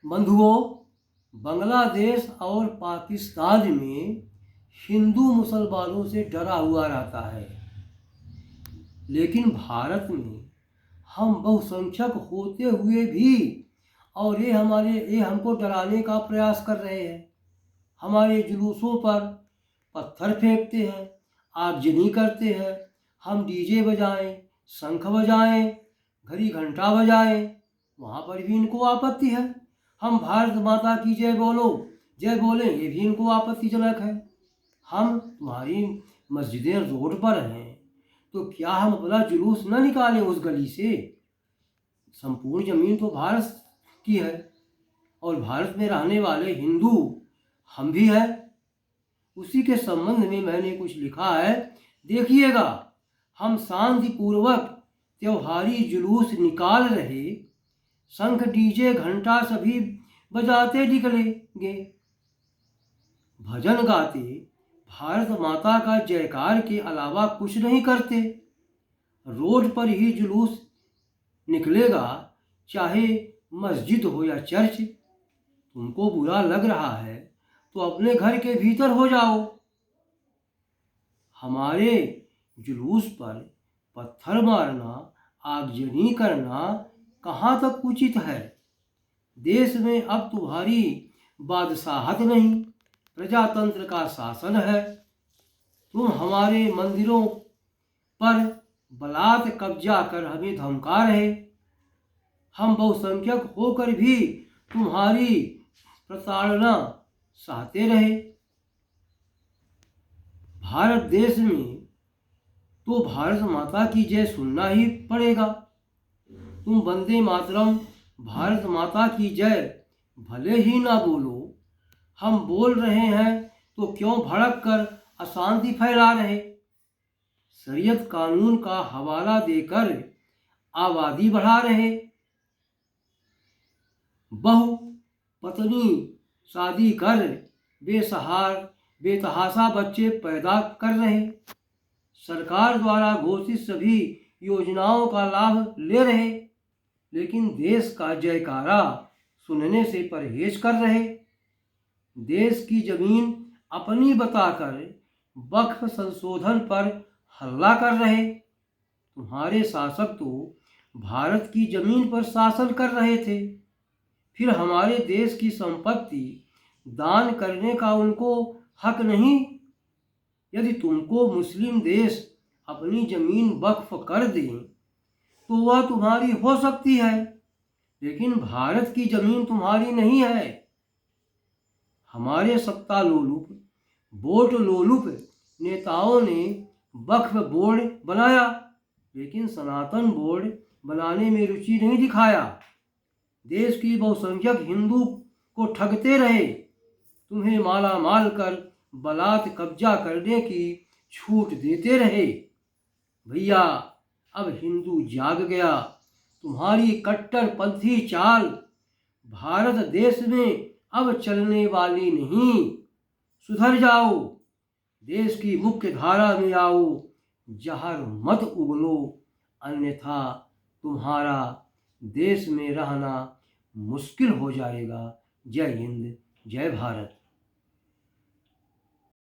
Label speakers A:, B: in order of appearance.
A: बंधुओं, बांग्लादेश और पाकिस्तान में हिंदू मुसलमानों से डरा हुआ रहता है, लेकिन भारत में हम बहुसंख्यक होते हुए भी और ये हमको डराने का प्रयास कर रहे हैं। हमारे जुलूसों पर पत्थर फेंकते हैं, आगजनी करते हैं। हम डीजे बजाएं, शंख बजाएं, घड़ी घंटा बजाएं, वहाँ पर भी इनको आपत्ति है। हम भारत माता की जय बोलें, ये भी इनको आपत्तिजनक है। हम तुम्हारी मस्जिदें रोड पर हैं, तो क्या हम अपना जुलूस न निकालें उस गली से? संपूर्ण जमीन तो भारत की है और भारत में रहने वाले हिंदू हम भी हैं। उसी के संबंध में मैंने कुछ लिखा है, देखिएगा। हम शांतिपूर्वक त्योहारी जुलूस निकाल रहे, शंख डीजे घंटा सभी बजाते निकलेंगे, भजन गाते, भारत माता का जयकार के अलावा कुछ नहीं करते। रोड पर ही जुलूस निकलेगा, चाहे मस्जिद हो या चर्च। तुमको बुरा लग रहा है तो अपने घर के भीतर हो जाओ। हमारे जुलूस पर पत्थर मारना, आगजनी करना कहाँ तक उचित है? देश में अब तुम्हारी बादशाहत नहीं, प्रजातंत्र का शासन है। तुम हमारे मंदिरों पर बलात् कब्जा कर हमें धमका रहे। हम बहुसंख्यक होकर भी तुम्हारी प्रताड़ना सहते रहे। भारत देश में तो भारत माता की जय सुनना ही पड़ेगा। तुम वंदे मातरम, भारत माता की जय भले ही ना बोलो, हम बोल रहे हैं तो क्यों भड़क कर अशांति फैला रहे? शरीयत कानून का हवाला देकर आबादी बढ़ा रहे, बहु पत्नी शादी कर बेतहाशा बच्चे पैदा कर रहे, सरकार द्वारा घोषित सभी योजनाओं का लाभ ले रहे, लेकिन देश का जयकारा सुनने से परहेज कर रहे। देश की जमीन अपनी बताकर वक्फ संशोधन पर हल्ला कर रहे। तुम्हारे शासक तो भारत की जमीन पर शासन कर रहे थे, फिर हमारे देश की संपत्ति दान करने का उनको हक नहीं? यदि तुमको मुस्लिम देश अपनी जमीन वक्फ कर दें तो वह तुम्हारी हो सकती है, लेकिन भारत की जमीन तुम्हारी नहीं है। हमारे सत्ता लोलुप, वोट लोलुप नेताओं ने वक्फ बोर्ड बनाया, लेकिन सनातन बोर्ड बनाने में रुचि नहीं दिखाया। देश की बहुसंख्यक हिंदू को ठगते रहे, तुम्हें माला माल कर बलात् कब्जा करने की छूट देते रहे। भैया, अब हिंदू जाग गया। तुम्हारी कट्टरपंथी चाल भारत देश में अब चलने वाली नहीं। सुधर जाओ, देश की मुख्य धारा में आओ, जहर मत उगलो, अन्यथा तुम्हारा देश में रहना मुश्किल हो जाएगा। जय हिंद, जय भारत।